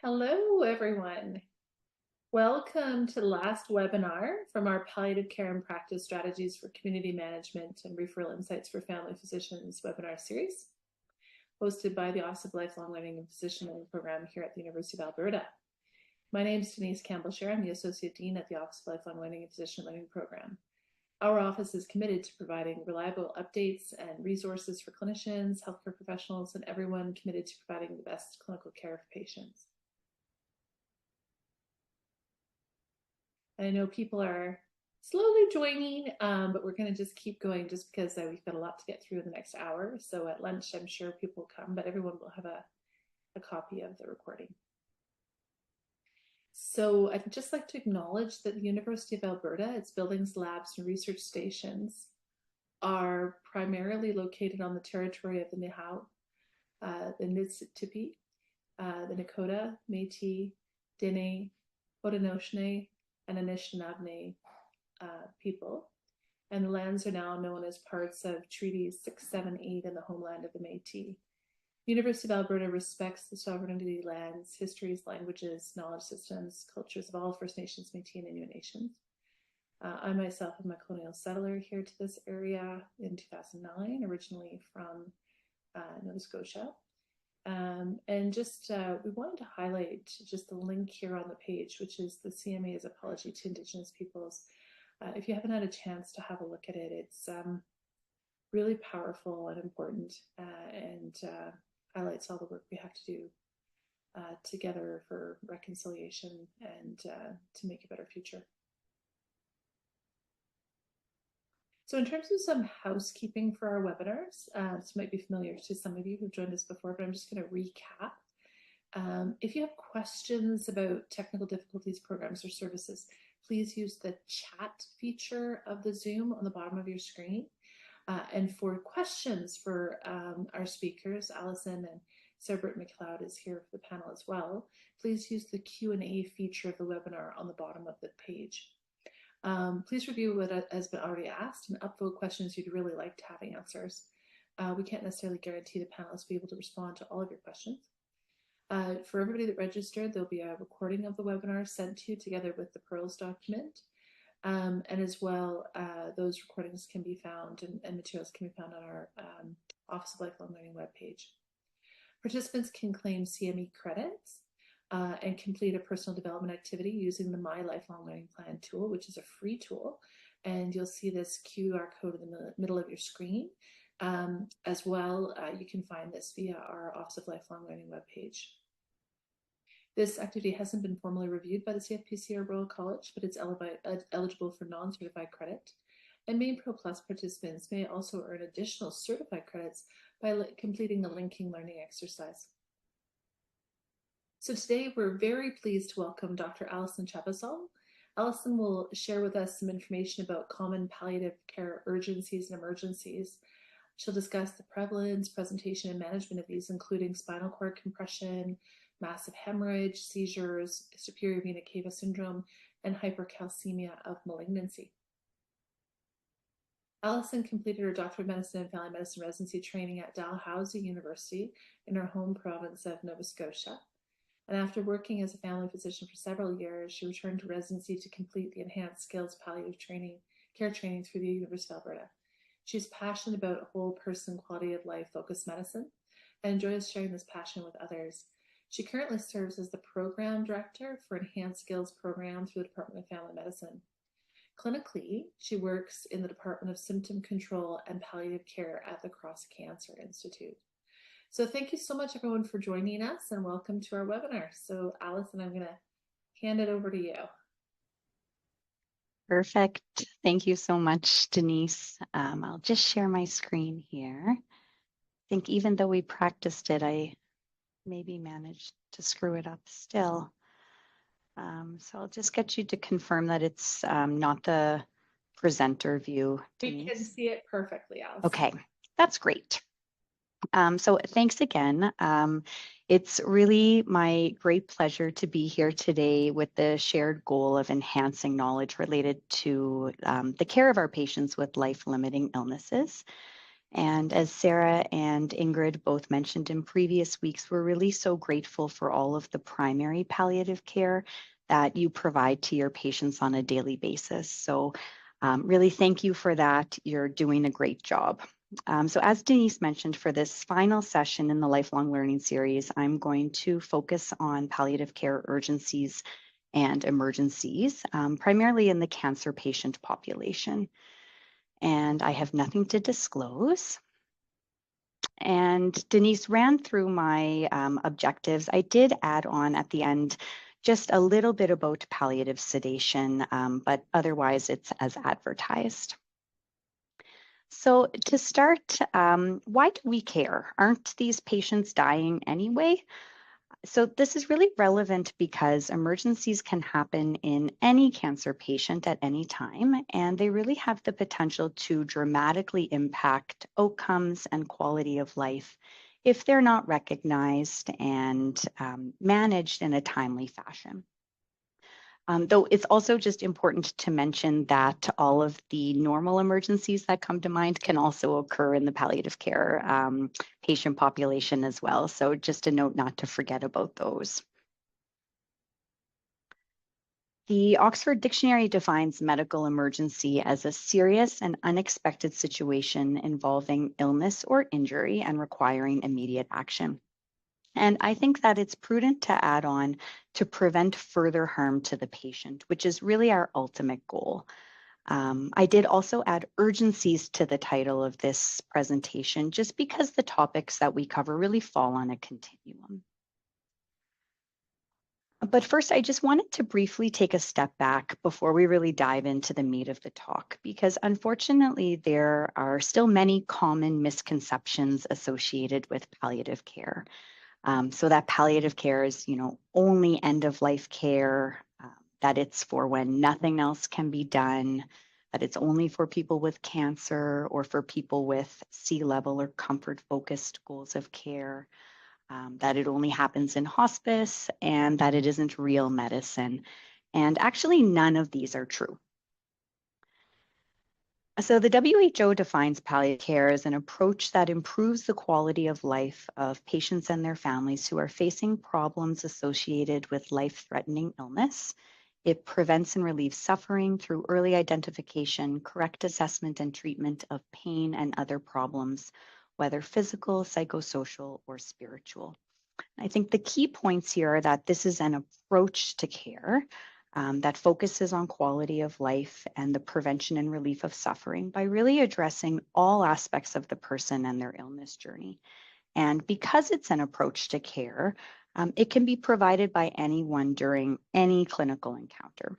Hello, everyone. Welcome to the last webinar from our Palliative Care and Practice Strategies for Community Management and Referral Insights for Family Physicians webinar series, hosted by the Office of Lifelong Learning and Physician Learning Program here at the University of Alberta. My name is Denise Campbell-Scher. I'm the Associate Dean at the Office of Lifelong Learning and Physician Learning Program. Our office is committed to providing reliable updates and resources for clinicians, healthcare professionals, and everyone committed to providing the best clinical care for patients. I know people are slowly joining, but we're going to just keep going just because we've got a lot to get through in the next hour. So at lunch, I'm sure people will come, but everyone will have a copy of the recording. So I'd just like to acknowledge that the University of Alberta, its buildings, labs, and research stations are primarily located on the territory of the Nihau, the Niitsitapi, the Nakota, Métis, Dene, Haudenosaunee, and Anishinaabe people, and the lands are now known as parts of Treaties 6, 7, 8 and the homeland of the Métis. University of Alberta respects the sovereignty, lands, histories, languages, knowledge systems, cultures of all First Nations, Métis, and Inuit nations. I myself am a colonial settler here to this area in 2009, originally from Nova Scotia. And just we wanted to highlight just the link here on the page, which is the CMA's Apology to Indigenous Peoples. If you haven't had a chance to have a look at it, it's really powerful and important, and highlights all the work we have to do together for reconciliation and to make a better future. So in terms of some housekeeping for our webinars, this might be familiar to some of you who've joined us before, but I'm just going to recap. If you have questions about technical difficulties, programs, or services, please use the chat feature of the Zoom on the bottom of your screen. And for questions for our speakers, Allison and Sarah Britt McLeod is here for the panel as well. Please use the Q&A feature of the webinar on the bottom of the page. Please review what has been already asked and upvote questions you'd really like to have answers. We can't necessarily guarantee the panelists will be able to respond to all of your questions. For everybody that registered, there'll be a recording of the webinar sent to you together with the Pearls document. And as well, those recordings can be found and materials can be found on our Office of Lifelong Learning webpage. Participants can claim CME credits and complete a personal development activity using the My Lifelong Learning Plan tool, which is a free tool. And you'll see this QR code in the middle of your screen. As well, you can find this via our Office of Lifelong Learning webpage. This activity hasn't been formally reviewed by the CFPC or Royal College, but it's eligible for non-certified credit. And Main Pro Plus participants may also earn additional certified credits by completing the linking learning exercise. So today we're very pleased to welcome Dr. Allison Chabassol. Allison will share with us some information about common palliative care urgencies and emergencies. She'll discuss the prevalence, presentation, and management of these, including spinal cord compression, massive hemorrhage, seizures, superior vena cava syndrome, and hypercalcemia of malignancy. Allison completed her Doctor of Medicine and Family Medicine residency training at Dalhousie University in her home province of Nova Scotia. And after working as a family physician for several years, she returned to residency to complete the enhanced skills palliative care training through the University of Alberta. She's passionate about whole person quality of life focused medicine and enjoys sharing this passion with others. She currently serves as the program director for Enhanced Skills Program through the Department of Family Medicine. Clinically, she works in the Department of Symptom Control and Palliative Care at the Cross Cancer Institute. So thank you so much, everyone, for joining us, and welcome to our webinar. So Allison, I'm going to hand it over to you. Perfect. Thank you so much, Denise. I'll just share my screen here. I think even though we practiced it, I maybe managed to screw it up still. So I'll just get you to confirm that it's not the presenter view, Denise. We can see it perfectly, Allison. Okay, that's great. So thanks again. It's really my great pleasure to be here today with the shared goal of enhancing knowledge related to the care of our patients with life-limiting illnesses. And as Sarah and Ingrid both mentioned in previous weeks, we're really so grateful for all of the primary palliative care that you provide to your patients on a daily basis. So really thank you for that. You're doing a great job. So as Denise mentioned, for this final session in the Lifelong Learning series, I'm going to focus on palliative care urgencies and emergencies, primarily in the cancer patient population. And I have nothing to disclose. And Denise ran through my objectives. I did add on at the end just a little bit about palliative sedation, but otherwise it's as advertised. So to start, why do we care? Aren't these patients dying anyway? So this is really relevant because emergencies can happen in any cancer patient at any time, and they really have the potential to dramatically impact outcomes and quality of life if they're not recognized and managed in a timely fashion. Though it's also just important to mention that all of the normal emergencies that come to mind can also occur in the palliative care patient population as well. So just a note not to forget about those. The Oxford Dictionary defines medical emergency as a serious and unexpected situation involving illness or injury and requiring immediate action. And I think that it's prudent to add on to prevent further harm to the patient, which is really our ultimate goal. I did also add urgencies to the title of this presentation, just because the topics that we cover really fall on a continuum. But first, I just wanted to briefly take a step back before we really dive into the meat of the talk, because unfortunately, there are still many common misconceptions associated with palliative care. So that palliative care is, only end of life care, that it's for when nothing else can be done, that it's only for people with cancer or for people with C-level or comfort focused goals of care, that it only happens in hospice, and that it isn't real medicine. And actually, none of these are true. So the WHO defines palliative care as an approach that improves the quality of life of patients and their families who are facing problems associated with life-threatening illness. It prevents and relieves suffering through early identification, correct assessment and treatment of pain and other problems, whether physical, psychosocial, or spiritual. I think the key points here are that this is an approach to care that focuses on quality of life and the prevention and relief of suffering by really addressing all aspects of the person and their illness journey. And because it's an approach to care, it can be provided by anyone during any clinical encounter.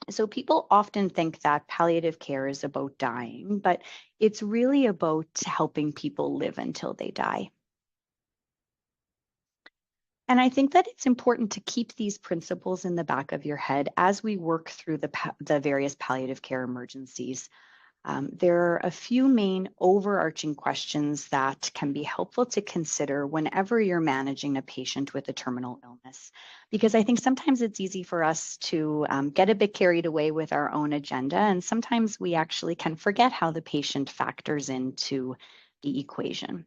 So people often think that palliative care is about dying, but it's really about helping people live until they die. And I think that it's important to keep these principles in the back of your head as we work through the various palliative care emergencies. There are a few main overarching questions that can be helpful to consider whenever you're managing a patient with a terminal illness, because I think sometimes it's easy for us to get a bit carried away with our own agenda, and sometimes we actually can forget how the patient factors into the equation.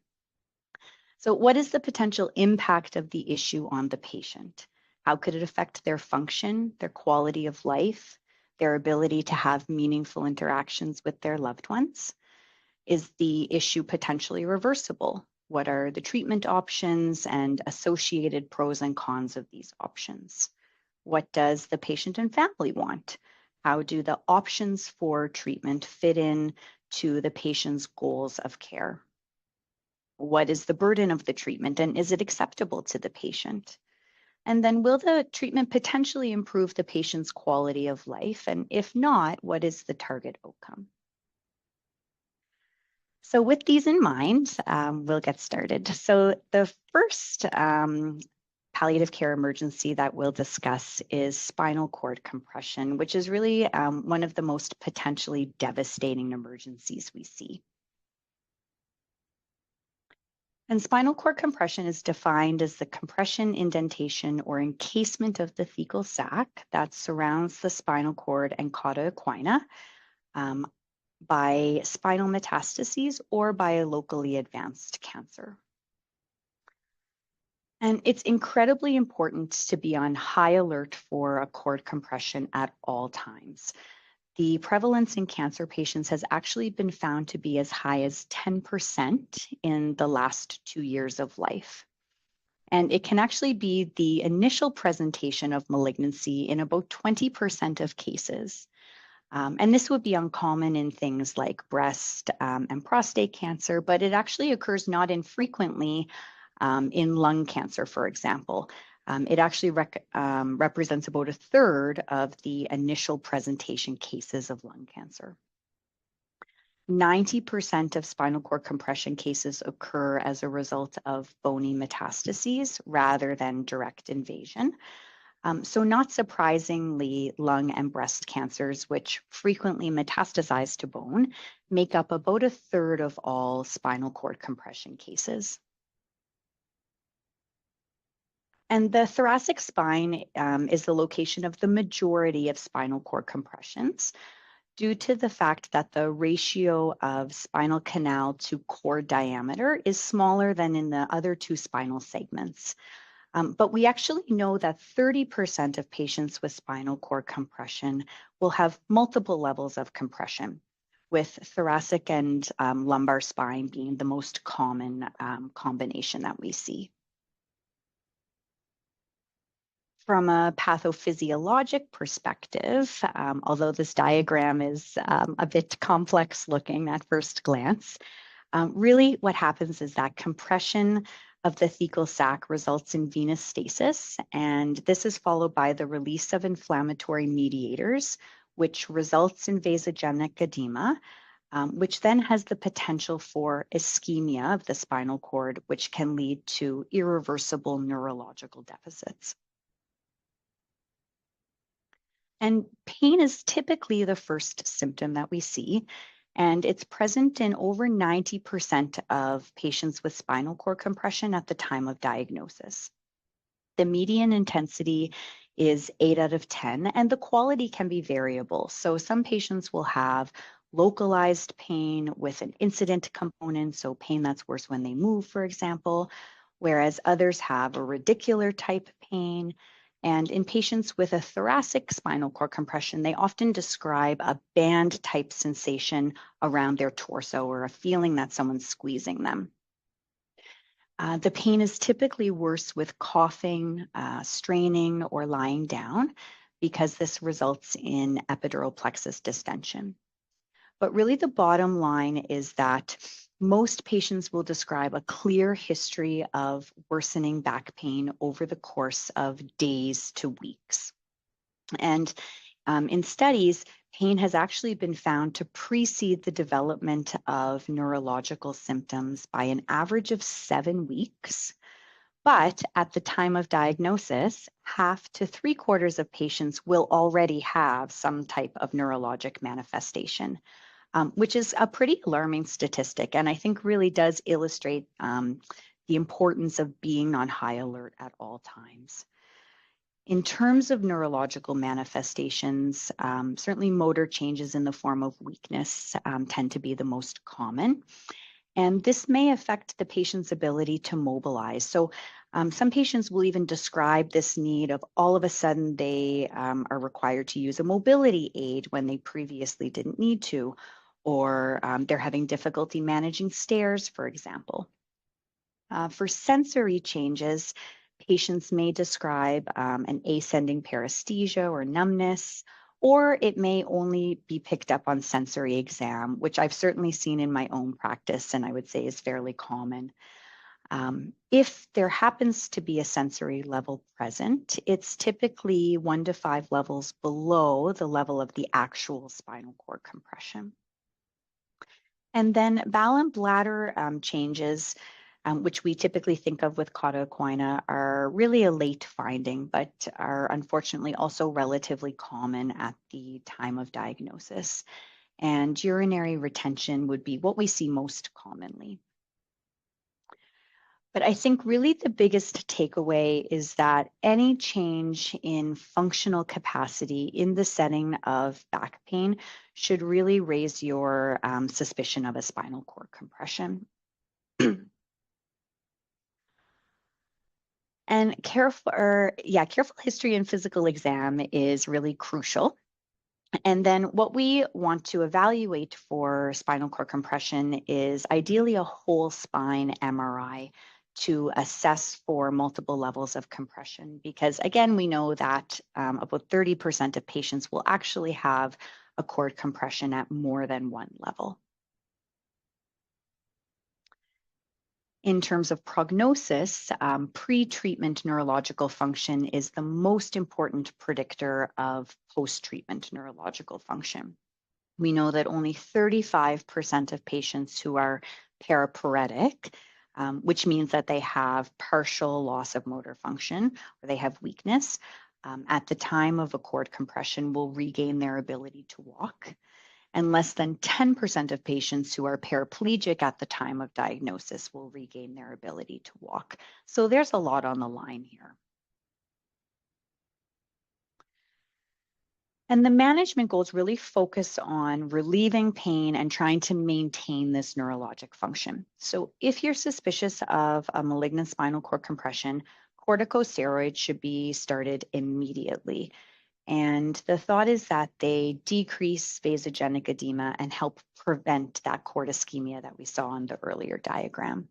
So what is the potential impact of the issue on the patient? How could it affect their function, their quality of life, their ability to have meaningful interactions with their loved ones? Is the issue potentially reversible? What are the treatment options and associated pros and cons of these options? What does the patient and family want? How do the options for treatment fit in to the patient's goals of care? What is the burden of the treatment, and is it acceptable to the patient? And then will the treatment potentially improve the patient's quality of life? And if not, what is the target outcome? So with these in mind, we'll get started. So the first palliative care emergency that we'll discuss is spinal cord compression, which is really one of the most potentially devastating emergencies we see. And spinal cord compression is defined as the compression, indentation, or encasement of the thecal sac that surrounds the spinal cord and cauda equina. by spinal metastases or by a locally advanced cancer. And it's incredibly important to be on high alert for a cord compression at all times. The prevalence in cancer patients has actually been found to be as high as 10% in the last 2 years of life. And it can actually be the initial presentation of malignancy in about 20% of cases. And this would be uncommon in things like breast and prostate cancer, but it actually occurs not infrequently in lung cancer, for example. It actually represents about a third of the initial presentation cases of lung cancer. 90% of spinal cord compression cases occur as a result of bony metastases rather than direct invasion. So not surprisingly, lung and breast cancers, which frequently metastasize to bone, make up about a third of all spinal cord compression cases. And the thoracic spine is the location of the majority of spinal cord compressions due to the fact that the ratio of spinal canal to cord diameter is smaller than in the other two spinal segments. But we actually know that 30% of patients with spinal cord compression will have multiple levels of compression, with thoracic and lumbar spine being the most common combination that we see. From a pathophysiologic perspective, although this diagram is a bit complex looking at first glance, really what happens is that compression of the thecal sac results in venous stasis, and this is followed by the release of inflammatory mediators, which results in vasogenic edema, which then has the potential for ischemia of the spinal cord, which can lead to irreversible neurological deficits. And pain is typically the first symptom that we see, and it's present in over 90% of patients with spinal cord compression at the time of diagnosis. The median intensity is 8 out of 10, and the quality can be variable. So some patients will have localized pain with an incident component, so pain that's worse when they move, for example, whereas others have a radicular type pain. And in patients with a thoracic spinal cord compression, they often describe a band type sensation around their torso or a feeling that someone's squeezing them. The pain is typically worse with coughing, straining, or lying down because this results in epidural plexus distension. But really the bottom line is that most patients will describe a clear history of worsening back pain over the course of days to weeks. And in studies, pain has actually been found to precede the development of neurological symptoms by an average of 7 weeks. But at the time of diagnosis, half to 3/4 of patients will already have some type of neurologic manifestation, which is a pretty alarming statistic, and I think really does illustrate the importance of being on high alert at all times. In terms of neurological manifestations, certainly motor changes in the form of weakness tend to be the most common. And this may affect the patient's ability to mobilize. So some patients will even describe this need of all of a sudden they are required to use a mobility aid when they previously didn't need to, or they're having difficulty managing stairs, for example. For sensory changes, patients may describe an ascending paresthesia or numbness, or it may only be picked up on sensory exam, which I've certainly seen in my own practice and I would say is fairly common. If there happens to be a sensory level present, it's typically 1 to 5 levels below the level of the actual spinal cord compression. And then bowel and bladder changes, which we typically think of with cauda equina, are really a late finding, but are unfortunately also relatively common at the time of diagnosis. And urinary retention would be what we see most commonly. But I think really the biggest takeaway is that any change in functional capacity in the setting of back pain should really raise your suspicion of a spinal cord compression. And careful history and physical exam is really crucial. And then what we want to evaluate for spinal cord compression is ideally a whole spine MRI to assess for multiple levels of compression. Because again, we know that about 30% of patients will actually have a cord compression at more than one level. In terms of prognosis, pre-treatment neurological function is the most important predictor of post-treatment neurological function. We know that only 35% of patients who are paraparetic, which means that they have partial loss of motor function or they have weakness, at the time of a cord compression will regain their ability to walk. And less than 10% of patients who are paraplegic at the time of diagnosis will regain their ability to walk. So there's a lot on the line here. And the management goals really focus on relieving pain and trying to maintain this neurologic function. So if you're suspicious of a malignant spinal cord compression, corticosteroids should be started immediately. And the thought is that they decrease vasogenic edema and help prevent that cord ischemia that we saw in the earlier diagram.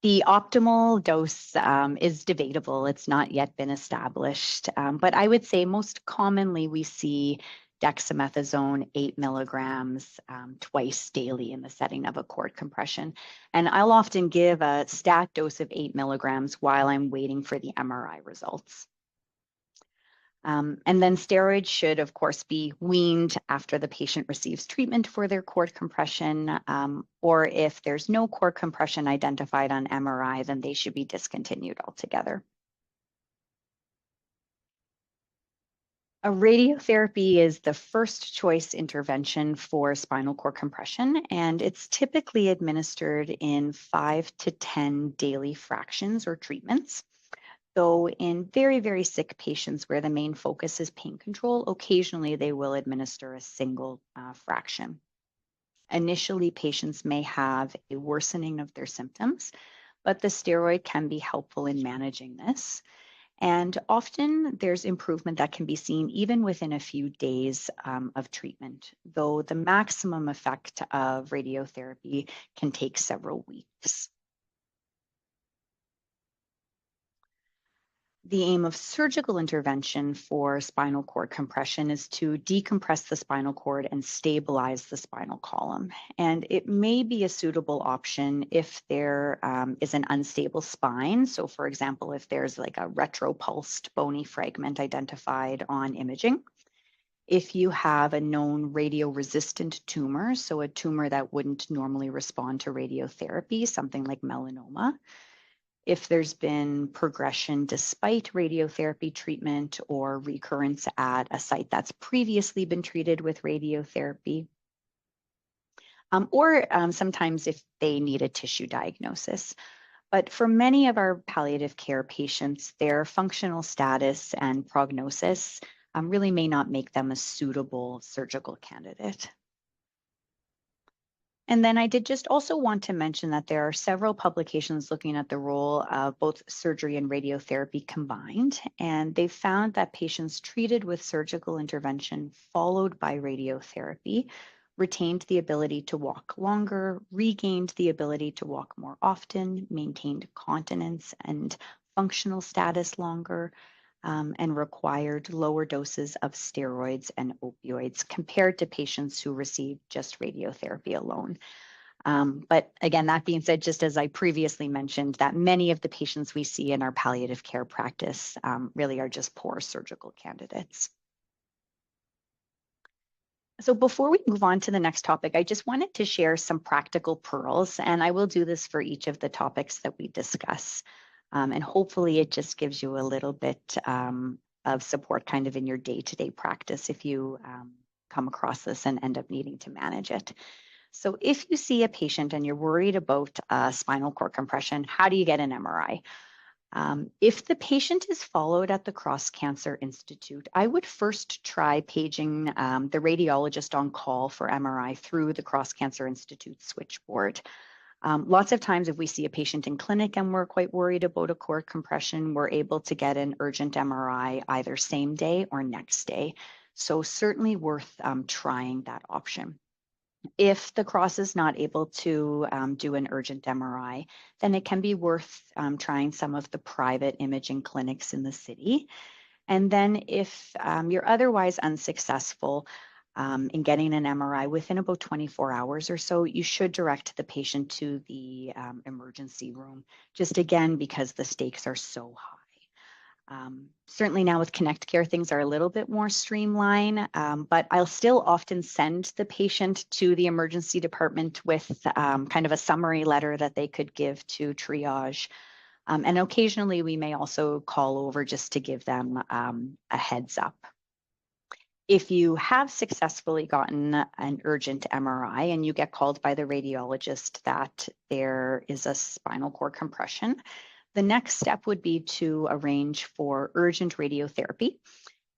The optimal dose is debatable. It's not yet been established, but I would say most commonly we see dexamethasone 8 milligrams twice daily in the setting of a cord compression. And I'll often give a stat dose of 8 milligrams while I'm waiting for the MRI results. And then steroids should, of course, be weaned after the patient receives treatment for their cord compression, or if there's no cord compression identified on MRI, then they should be discontinued altogether. A radiotherapy is the first choice intervention for spinal cord compression, and it's typically administered in 5 to 10 daily fractions or treatments. So in very, very sick patients where the main focus is pain control, occasionally they will administer a single fraction. Initially, patients may have a worsening of their symptoms, but the steroid can be helpful in managing this. And often there's improvement that can be seen even within a few days of treatment, though the maximum effect of radiotherapy can take several weeks. The aim of surgical intervention for spinal cord compression is to decompress the spinal cord and stabilize the spinal column. And it may be a suitable option if there is an unstable spine. So for example, if there's like a retropulsed bony fragment identified on imaging. If you have a known radioresistant tumor, so a tumor that wouldn't normally respond to radiotherapy, something like melanoma. If there's been progression despite radiotherapy treatment or recurrence at a site that's previously been treated with radiotherapy, or sometimes if they need a tissue diagnosis. But for many of our palliative care patients, their functional status and prognosis really may not make them a suitable surgical candidate. And then I did just also want to mention that there are several publications looking at the role of both surgery and radiotherapy combined, and they found that patients treated with surgical intervention followed by radiotherapy retained the ability to walk longer, regained the ability to walk more often, maintained continence and functional status longer, and required lower doses of steroids and opioids compared to patients who received just radiotherapy alone. But again, that being said, just as I previously mentioned, that many of the patients we see in our palliative care practice really are just poor surgical candidates. So before we move on to the next topic, I just wanted to share some practical pearls, and I will do this for each of the topics that we discuss. And hopefully it just gives you a little bit of support kind of in your day-to-day practice if you come across this and end up needing to manage it. So if you see a patient and you're worried about spinal cord compression, how do you get an MRI? If the patient is followed at the Cross Cancer Institute, I would first try paging the radiologist on call for MRI through the Cross Cancer Institute switchboard. Lots of times if we see a patient in clinic and we're quite worried about a cord compression, we're able to get an urgent MRI either same day or next day. So certainly worth trying that option. If the cross is not able to do an urgent MRI, then it can be worth trying some of the private imaging clinics in the city. And then if you're otherwise unsuccessful in getting an MRI within about 24 hours or so, you should direct the patient to the emergency room, just again, because the stakes are so high. Certainly now with Connect Care, things are a little bit more streamlined, but I'll still often send the patient to the emergency department with kind of a summary letter that they could give to triage. And occasionally we may also call over just to give them a heads up. If you have successfully gotten an urgent MRI and you get called by the radiologist that there is a spinal cord compression, the next step would be to arrange for urgent radiotherapy.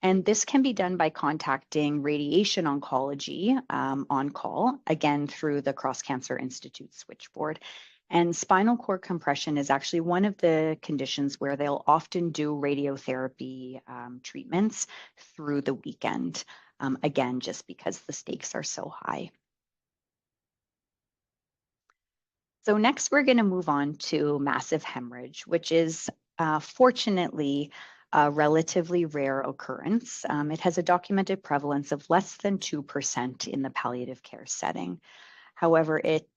And this can be done by contacting radiation oncology on call, again, through the Cross Cancer Institute switchboard. And spinal cord compression is actually one of the conditions where they'll often do radiotherapy treatments through the weekend, again, just because the stakes are so high. So next, we're going to move on to massive hemorrhage, which is fortunately a relatively rare occurrence. It has a documented prevalence of less than 2% in the palliative care setting. However, it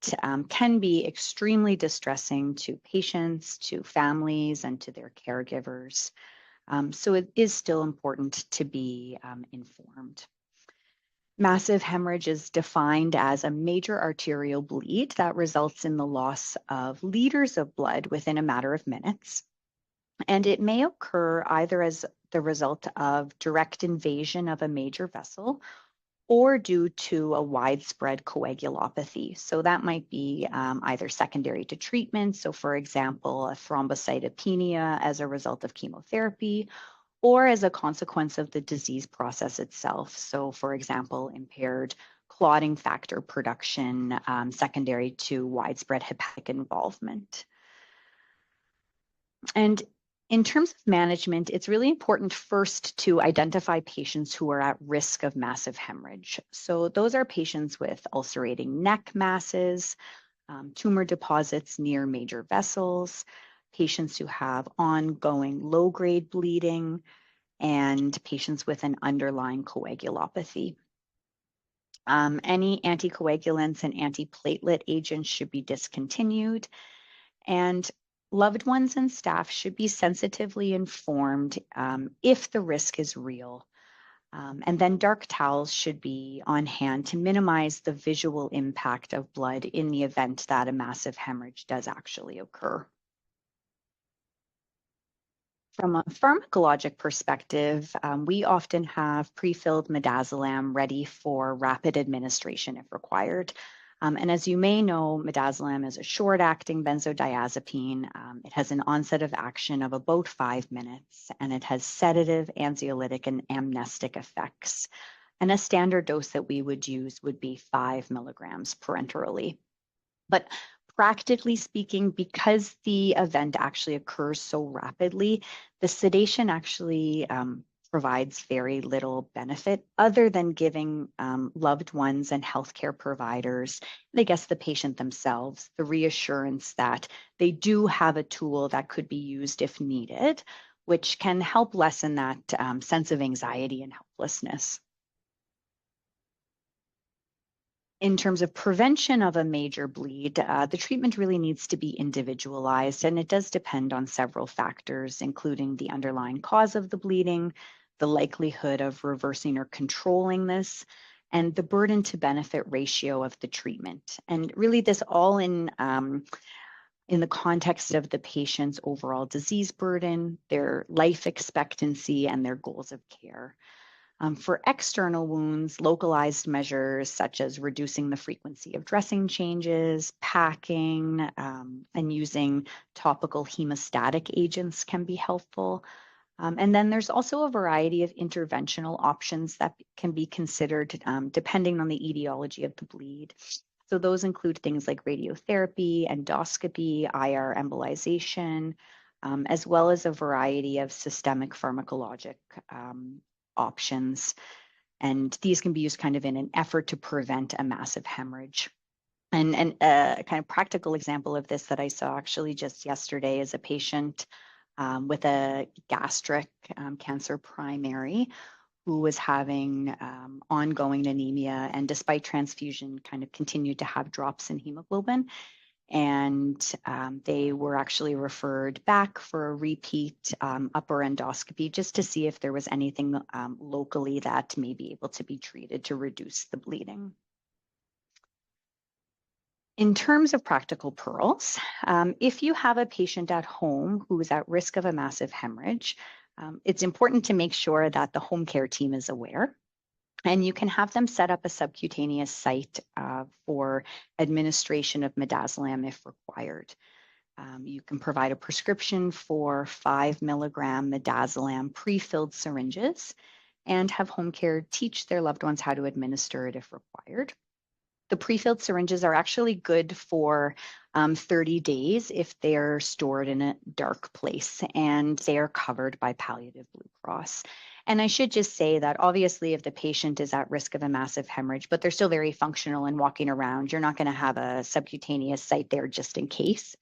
can be extremely distressing to patients, to families, and to their caregivers. So it is still important to be informed. Massive hemorrhage is defined as a major arterial bleed that results in the loss of liters of blood within a matter of minutes. And it may occur either as the result of direct invasion of a major vessel or due to a widespread coagulopathy. So that might be either secondary to treatment. So for example, a thrombocytopenia as a result of chemotherapy, or as a consequence of the disease process itself. So for example, impaired clotting factor production secondary to widespread hepatic involvement. And in terms of management, it's really important first to identify patients who are at risk of massive hemorrhage. So those are patients with ulcerating neck masses, tumor deposits near major vessels, patients who have ongoing low-grade bleeding, and patients with an underlying coagulopathy. Any anticoagulants and antiplatelet agents should be discontinued, and loved ones and staff should be sensitively informed if the risk is real. And then dark towels should be on hand to minimize the visual impact of blood in the event that a massive hemorrhage does actually occur. From a pharmacologic perspective, we often have pre-filled midazolam ready for rapid administration if required. And as you may know, midazolam is a short-acting benzodiazepine. It has an onset of action of about 5 minutes, and it has sedative, anxiolytic, and amnestic effects. And a standard dose that we would use would be 5 milligrams parenterally. But practically speaking, because the event actually occurs so rapidly, the sedation actually provides very little benefit other than giving loved ones and healthcare providers, and I guess the patient themselves, the reassurance that they do have a tool that could be used if needed, which can help lessen that sense of anxiety and helplessness. In terms of prevention of a major bleed, the treatment really needs to be individualized, and it does depend on several factors, including the underlying cause of the bleeding, the likelihood of reversing or controlling this, and the burden to benefit ratio of the treatment. And really this all in the context of the patient's overall disease burden, their life expectancy, and their goals of care. For external wounds, localized measures such as reducing the frequency of dressing changes, packing, and using topical hemostatic agents can be helpful. And then there's also a variety of interventional options that can be considered depending on the etiology of the bleed. So those include things like radiotherapy, endoscopy, IR embolization, as well as a variety of systemic pharmacologic options. And these can be used kind of in an effort to prevent a massive hemorrhage. And a kind of practical example of this that I saw actually just yesterday is a patient with a gastric cancer primary who was having ongoing anemia and despite transfusion kind of continued to have drops in hemoglobin. And they were actually referred back for a repeat upper endoscopy just to see if there was anything locally that may be able to be treated to reduce the bleeding. In terms of practical pearls, if you have a patient at home who is at risk of a massive hemorrhage, it's important to make sure that the home care team is aware. And you can have them set up a subcutaneous site for administration of midazolam if required. You can provide a prescription for 5 milligram midazolam pre-filled syringes and have home care teach their loved ones how to administer it if required. The pre-filled syringes are actually good for 30 days if they're stored in a dark place and they are covered by Palliative Blue Cross. And I should just say that obviously if the patient is at risk of a massive hemorrhage, but they're still very functional and walking around, you're not going to have a subcutaneous site there just in case.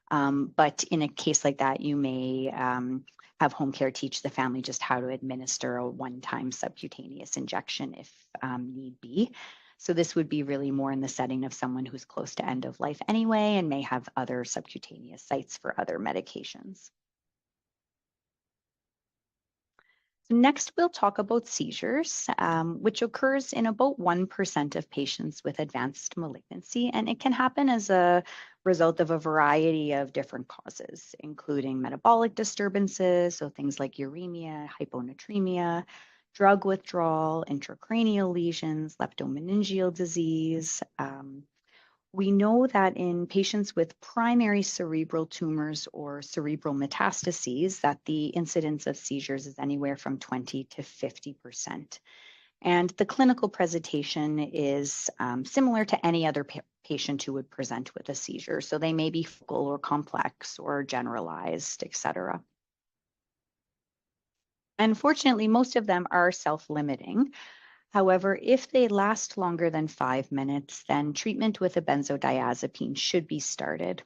But in a case like that, you may have home care teach the family just how to administer a one-time subcutaneous injection if need be. So this would be really more in the setting of someone who's close to end of life anyway and may have other subcutaneous sites for other medications. So next, we'll talk about seizures, which occurs in about 1% of patients with advanced malignancy, and it can happen as a result of a variety of different causes, including metabolic disturbances, so things like uremia, hyponatremia, drug withdrawal, intracranial lesions, leptomeningeal disease. We know that in patients with primary cerebral tumors or cerebral metastases, that the incidence of seizures is anywhere from 20 to 50%. And the clinical presentation is similar to any other patient who would present with a seizure. So they may be focal or complex or generalized, et cetera. Unfortunately, most of them are self-limiting. However, if they last longer than 5 minutes, then treatment with a benzodiazepine should be started.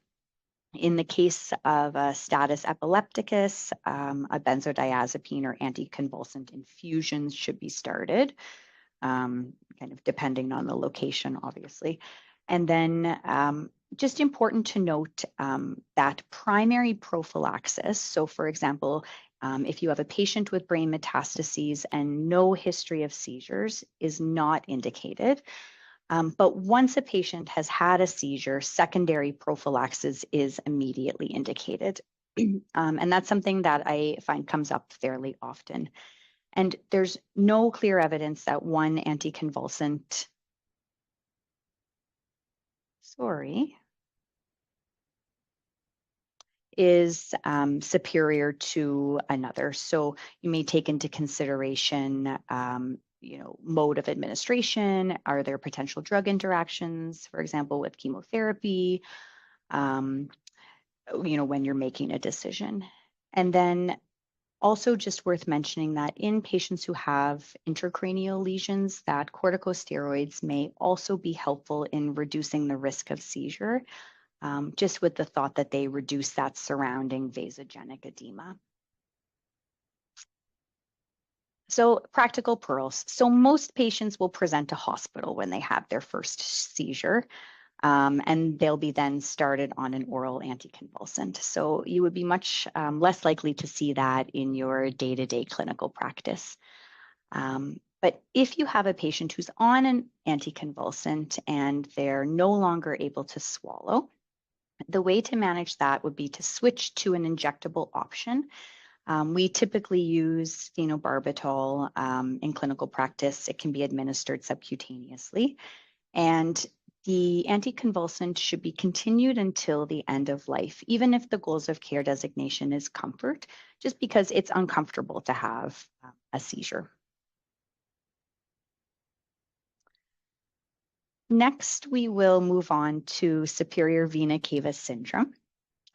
In the case of a status epilepticus, a benzodiazepine or anticonvulsant infusions should be started, kind of depending on the location, obviously. And then just important to note that primary prophylaxis, so for example, if you have a patient with brain metastases and no history of seizures, is not indicated. But once a patient has had a seizure, secondary prophylaxis is immediately indicated. And that's something that I find comes up fairly often. And there's no clear evidence that one anticonvulsant, is superior to another. So you may take into consideration, mode of administration. Are there potential drug interactions, for example, with chemotherapy, when you're making a decision. And then also just worth mentioning that in patients who have intracranial lesions, that corticosteroids may also be helpful in reducing the risk of seizure, just with the thought that they reduce that surrounding vasogenic edema. So practical pearls. So most patients will present to hospital when they have their first seizure, and they'll be then started on an oral anticonvulsant. So you would be much less likely to see that in your day-to-day clinical practice. But if you have a patient who's on an anticonvulsant and they're no longer able to swallow, the way to manage that would be to switch to an injectable option. We typically use phenobarbital in clinical practice. It can be administered subcutaneously. And the anticonvulsant should be continued until the end of life, even if the goals of care designation is comfort, just because it's uncomfortable to have a seizure. Next, we will move on to superior vena cava syndrome.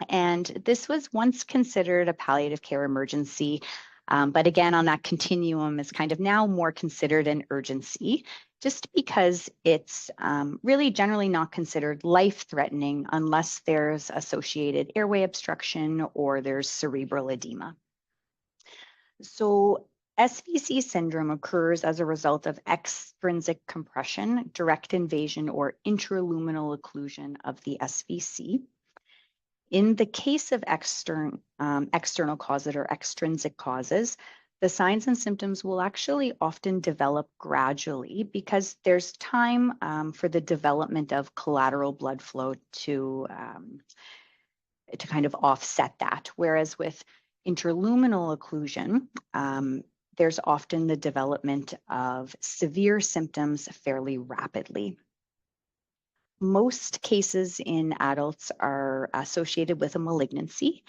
And this was once considered a palliative care emergency, but again, on that continuum is kind of now more considered an urgency, just because it's really generally not considered life-threatening unless there's associated airway obstruction or there's cerebral edema. So SVC syndrome occurs as a result of extrinsic compression, direct invasion, or intraluminal occlusion of the SVC. In the case of external causes or extrinsic causes, the signs and symptoms will actually often develop gradually because there's time for the development of collateral blood flow to kind of offset that. Whereas with interluminal occlusion, there's often the development of severe symptoms fairly rapidly. Most cases in adults are associated with a malignancy,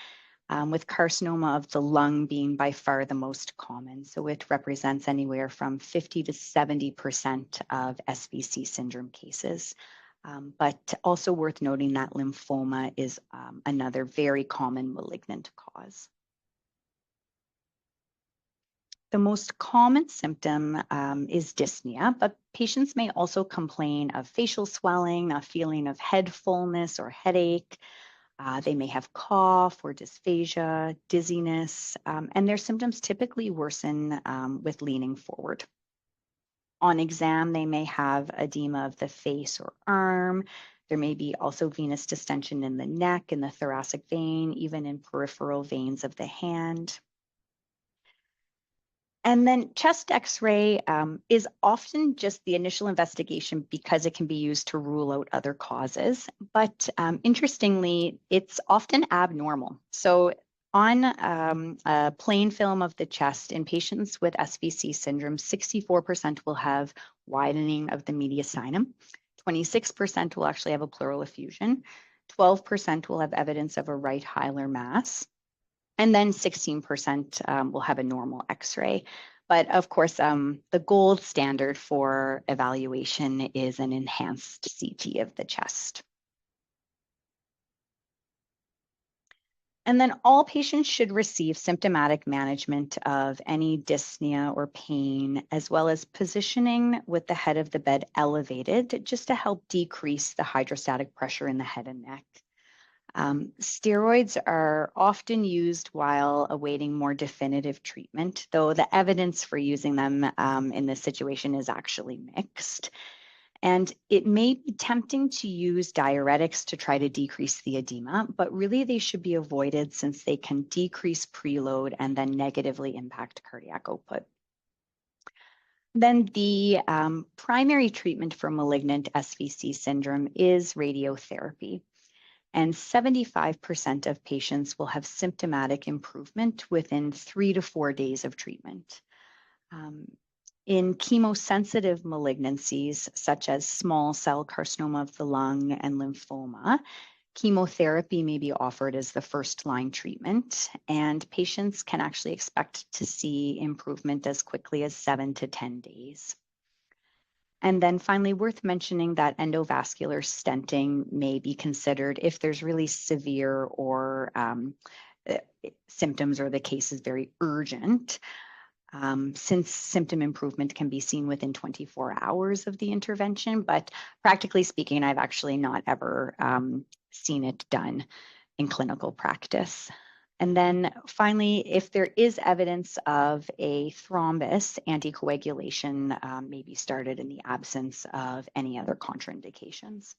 with carcinoma of the lung being by far the most common. So it represents anywhere from 50 to 70% of SVC syndrome cases. But also worth noting that lymphoma is another very common malignant cause. The most common symptom is dyspnea, but patients may also complain of facial swelling, a feeling of head fullness or headache. They may have cough or dysphagia, dizziness, and their symptoms typically worsen with leaning forward. On exam, they may have edema of the face or arm. There may be also venous distension in the neck, in the thoracic vein, even in peripheral veins of the hand. And then chest x-ray is often just the initial investigation because it can be used to rule out other causes. But interestingly, it's often abnormal. So on a plain film of the chest in patients with SVC syndrome, 64% will have widening of the mediastinum. 26% will actually have a pleural effusion. 12% will have evidence of a right hilar mass. And then 16% will have a normal x-ray. But of course, the gold standard for evaluation is an enhanced CT of the chest. And then all patients should receive symptomatic management of any dyspnea or pain, as well as positioning with the head of the bed elevated, just to help decrease the hydrostatic pressure in the head and neck. Steroids are often used while awaiting more definitive treatment, though the evidence for using them in this situation is actually mixed. And it may be tempting to use diuretics to try to decrease the edema, but really they should be avoided since they can decrease preload and then negatively impact cardiac output. Then the primary treatment for malignant SVC syndrome is radiotherapy. And 75% of patients will have symptomatic improvement within 3 to 4 days of treatment. In chemosensitive malignancies, such as small cell carcinoma of the lung and lymphoma, chemotherapy may be offered as the first line treatment, and patients can actually expect to see improvement as quickly as 7 to 10 days. And then finally, worth mentioning that endovascular stenting may be considered if there's really severe or symptoms or the case is very urgent, since symptom improvement can be seen within 24 hours of the intervention. But practically speaking, I've actually not ever seen it done in clinical practice. And then finally, if there is evidence of a thrombus, anticoagulation may be started in the absence of any other contraindications.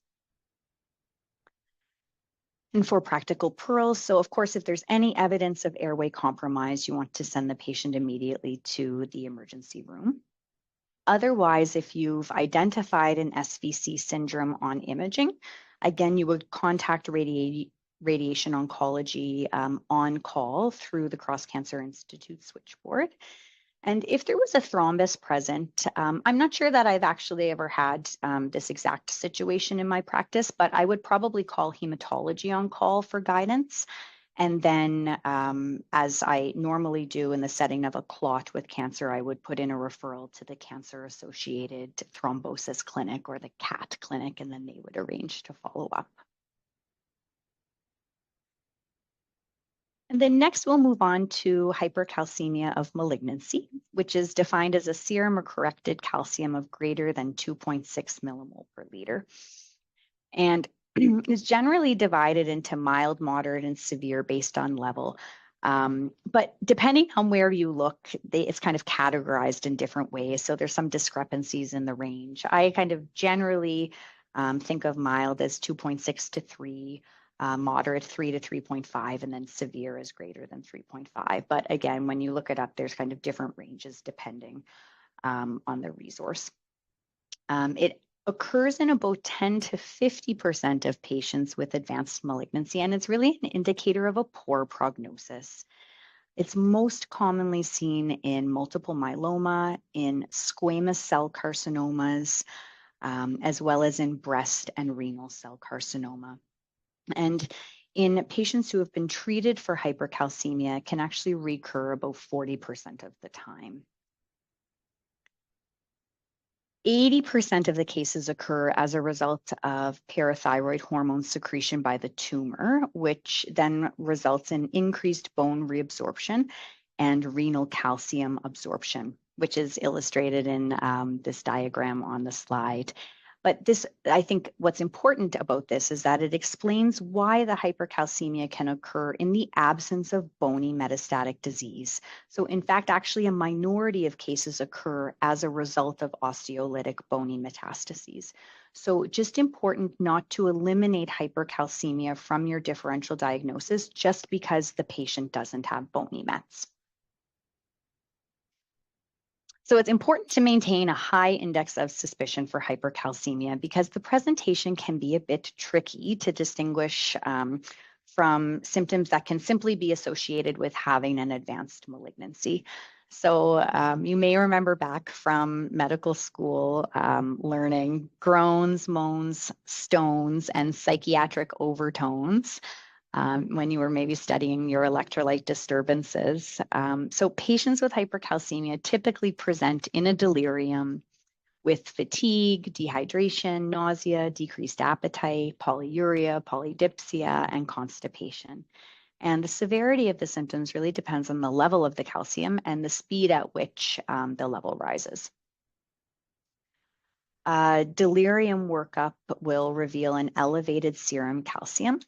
And for practical pearls, so of course, if there's any evidence of airway compromise, you want to send the patient immediately to the emergency room. Otherwise, if you've identified an SVC syndrome on imaging, again, you would contact radiation oncology on call through the Cross Cancer Institute switchboard. And if there was a thrombus present, I'm not sure that I've actually ever had this exact situation in my practice, but I would probably call hematology on call for guidance. And then, as I normally do in the setting of a clot with cancer, I would put in a referral to the cancer-associated thrombosis clinic or the CAT clinic, and then they would arrange to follow up. And then next, we'll move on to hypercalcemia of malignancy, which is defined as a serum or corrected calcium of greater than 2.6 millimole per liter. And is generally divided into mild, moderate, and severe based on level. But depending on where you look, it's kind of categorized in different ways. So there's some discrepancies in the range. I kind of generally think of mild as 2.6 to 3, moderate 3 to 3.5, and then severe is greater than 3.5. But again, when you look it up, there's kind of different ranges depending on the resource. It occurs in about 10 to 50% of patients with advanced malignancy, and it's really an indicator of a poor prognosis. It's most commonly seen in multiple myeloma, in squamous cell carcinomas, as well as in breast and renal cell carcinoma. And in patients who have been treated for hypercalcemia, can actually recur about 40% of the time. 80% of the cases occur as a result of parathyroid hormone secretion by the tumor, which then results in increased bone reabsorption and renal calcium absorption, which is illustrated in this diagram on the slide. But this, I think what's important about this is that it explains why the hypercalcemia can occur in the absence of bony metastatic disease. So in fact, actually a minority of cases occur as a result of osteolytic bony metastases. So just important not to eliminate hypercalcemia from your differential diagnosis just because the patient doesn't have bony mets. So it's important to maintain a high index of suspicion for hypercalcemia because the presentation can be a bit tricky to distinguish from symptoms that can simply be associated with having an advanced malignancy. So you may remember back from medical school learning groans, moans, stones, and psychiatric overtones. When you were maybe studying your electrolyte disturbances. So patients with hypercalcemia typically present in a delirium with fatigue, dehydration, nausea, decreased appetite, polyuria, polydipsia, and constipation. And the severity of the symptoms really depends on the level of the calcium and the speed at which the level rises. Delirium workup will reveal an elevated serum calcium.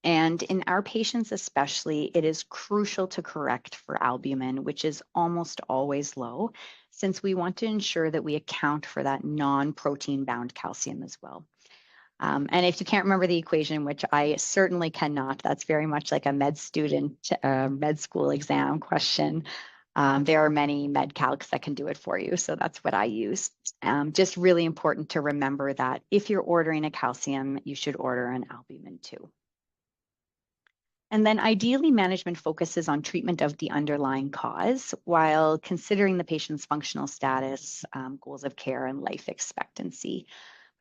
And in our patients especially, it is crucial to correct for albumin, which is almost always low, since we want to ensure that we account for that non-protein bound calcium as well. And if you can't remember the equation, which I certainly cannot, that's very much like a med student, med school exam question. There are many med calcs that can do it for you, so that's what I use. Just really important to remember that if you're ordering a calcium, you should order an albumin too. And then ideally, management focuses on treatment of the underlying cause while considering the patient's functional status, goals of care, and life expectancy.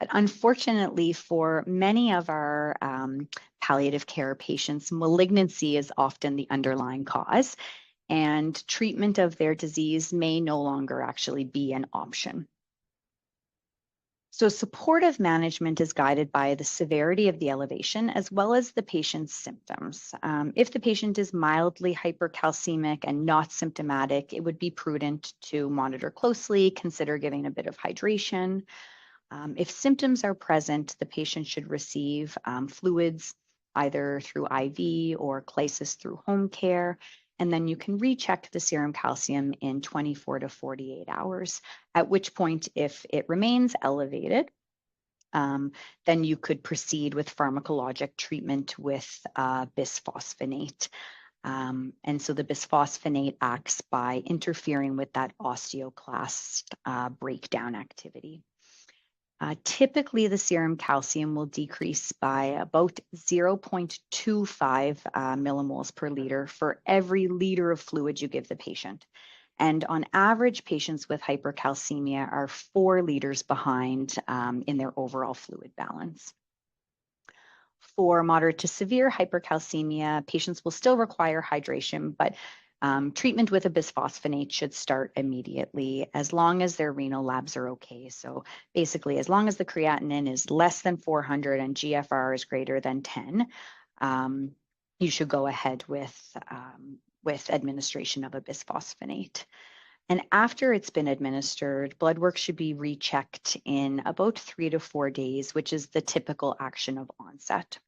But unfortunately, for many of our palliative care patients, malignancy is often the underlying cause, and treatment of their disease may no longer actually be an option. So supportive management is guided by the severity of the elevation as well as the patient's symptoms. If the patient is mildly hypercalcemic and not symptomatic, it would be prudent to monitor closely, consider giving a bit of hydration. If symptoms are present, the patient should receive fluids either through IV or crisis through home care. And then you can recheck the serum calcium in 24 to 48 hours, at which point, if it remains elevated, then you could proceed with pharmacologic treatment with bisphosphonate. And so the bisphosphonate acts by interfering with that osteoclast breakdown activity. Typically, the serum calcium will decrease by about 0.25 millimoles per liter for every liter of fluid you give the patient. And on average, patients with hypercalcemia are 4 liters behind in their overall fluid balance. For moderate to severe hypercalcemia, patients will still require hydration, but treatment with a bisphosphonate should start immediately as long as their renal labs are okay. So basically, as long as the creatinine is less than 400 and GFR is greater than 10, you should go ahead with administration of a bisphosphonate. And after it's been administered, blood work should be rechecked in about 3 to 4 days, which is the typical action of onset.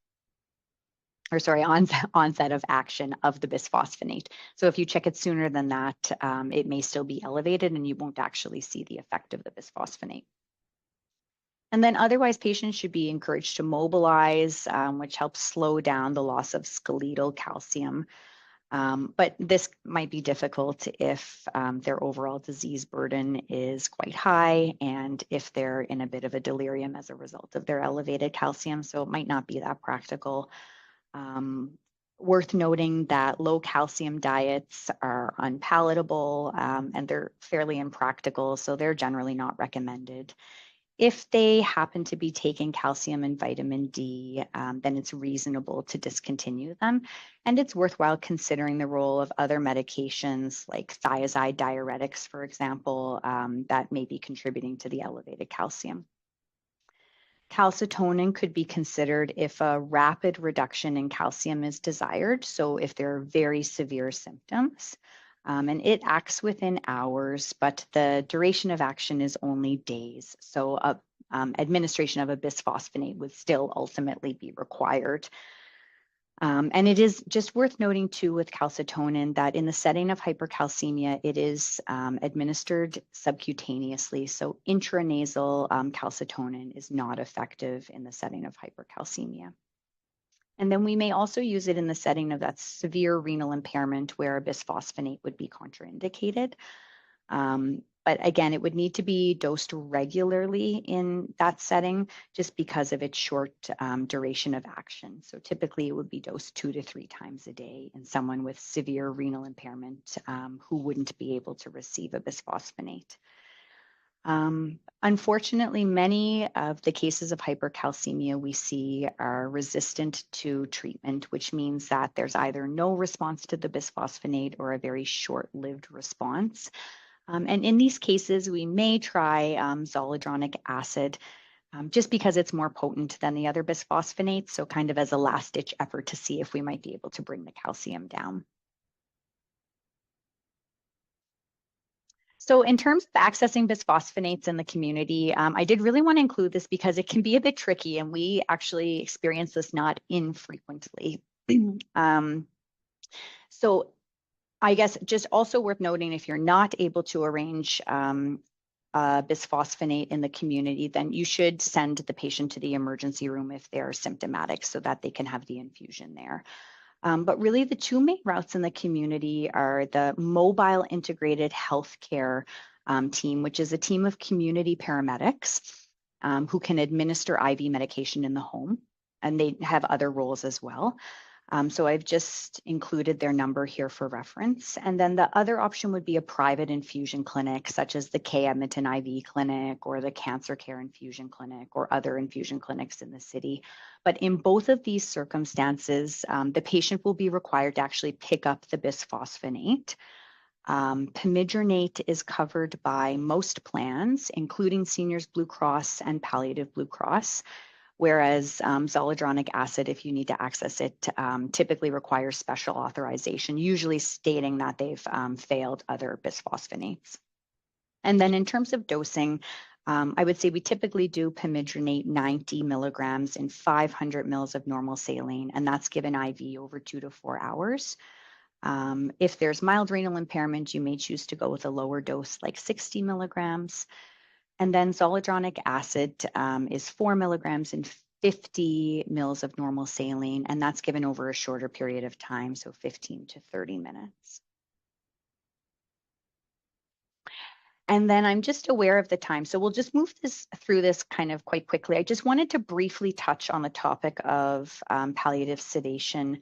Or sorry, onset of action of the bisphosphonate. So if you check it sooner than that, it may still be elevated and you won't actually see the effect of the bisphosphonate. And then otherwise, patients should be encouraged to mobilize, which helps slow down the loss of skeletal calcium. But this might be difficult if their overall disease burden is quite high and if they're in a bit of a delirium as a result of their elevated calcium. So it might not be that practical. Worth noting that low calcium diets are unpalatable and they're fairly impractical, so they're generally not recommended. If they happen to be taking calcium and vitamin D, then it's reasonable to discontinue them. And it's worthwhile considering the role of other medications like thiazide diuretics, for example, that may be contributing to the elevated calcium. Calcitonin could be considered if a rapid reduction in calcium is desired. So if there are very severe symptoms, and it acts within hours, but the duration of action is only days. So administration of a bisphosphonate would still ultimately be required. And it is just worth noting too with calcitonin that in the setting of hypercalcemia, it is administered subcutaneously. So intranasal calcitonin is not effective in the setting of hypercalcemia. And then we may also use it in the setting of that severe renal impairment where a bisphosphonate would be contraindicated. But again, it would need to be dosed regularly in that setting just because of its short duration of action. So typically it would be dosed 2 to 3 times a day in someone with severe renal impairment who wouldn't be able to receive a bisphosphonate. Unfortunately, many of the cases of hypercalcemia we see are resistant to treatment, which means that there's either no response to the bisphosphonate or a very short-lived response. And in these cases, we may try zoledronic acid just because it's more potent than the other bisphosphonates. So kind of as a last-ditch effort to see if we might be able to bring the calcium down. So in terms of accessing bisphosphonates in the community, I did really want to include this because it can be a bit tricky and we actually experience this not infrequently. So I guess just also worth noting, if you're not able to arrange bisphosphonate in the community, then you should send the patient to the emergency room if they're symptomatic so that they can have the infusion there. But really the two main routes in the community are the mobile integrated healthcare team, which is a team of community paramedics who can administer IV medication in the home, and they have other roles as well. So I've just included their number here for reference. And then the other option would be a private infusion clinic, such as the K Edmonton IV clinic or the Cancer Care Infusion Clinic or other infusion clinics in the city. But in both of these circumstances, the patient will be required to actually pick up the bisphosphonate. Pamidronate is covered by most plans, including Seniors Blue Cross and Palliative Blue Cross. Whereas zoledronic acid, if you need to access it, typically requires special authorization, usually stating that they've failed other bisphosphonates. And then in terms of dosing, I would say we typically do pamidronate 90 milligrams in 500 mils of normal saline, and that's given IV over 2 to 4 hours. If there's mild renal impairment, you may choose to go with a lower dose like 60 milligrams. And then zoledronic acid is 4 milligrams in 50 mils of normal saline, and that's given over a shorter period of time, so 15 to 30 minutes. And then I'm just aware of the time. So we'll just move through this kind of quite quickly. I just wanted to briefly touch on the topic of palliative sedation,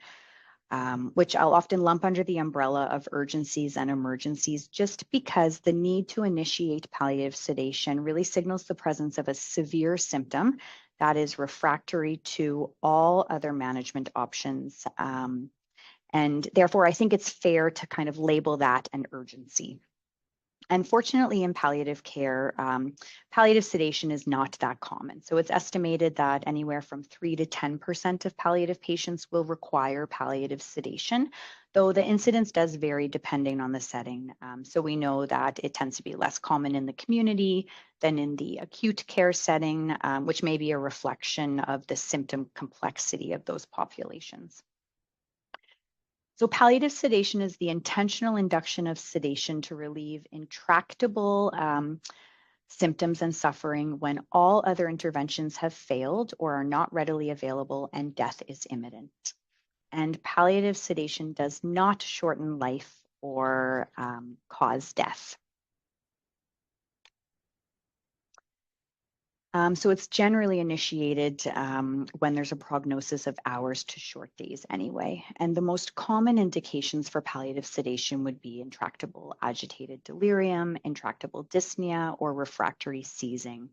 which I'll often lump under the umbrella of urgencies and emergencies, just because the need to initiate palliative sedation really signals the presence of a severe symptom that is refractory to all other management options. And therefore, I think it's fair to kind of label that an urgency. Unfortunately, in palliative care, palliative sedation is not that common. So it's estimated that anywhere from 3 to 10% of palliative patients will require palliative sedation, though the incidence does vary depending on the setting. So we know that it tends to be less common in the community than in the acute care setting, which may be a reflection of the symptom complexity of those populations. So palliative sedation is the intentional induction of sedation to relieve intractable symptoms and suffering when all other interventions have failed or are not readily available and death is imminent. And palliative sedation does not shorten life or cause death. So it's generally initiated when there's a prognosis of hours to short days anyway. And the most common indications for palliative sedation would be intractable agitated delirium, intractable dyspnea, or refractory seizing.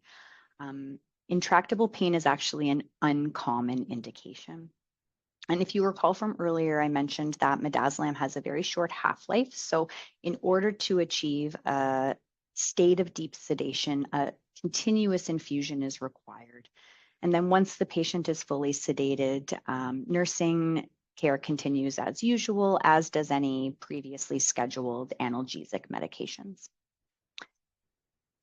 Intractable pain is actually an uncommon indication. And if you recall from earlier, I mentioned that midazolam has a very short half-life. So in order to achieve a state of deep sedation, a continuous infusion is required. And then once the patient is fully sedated, nursing care continues as usual, as does any previously scheduled analgesic medications.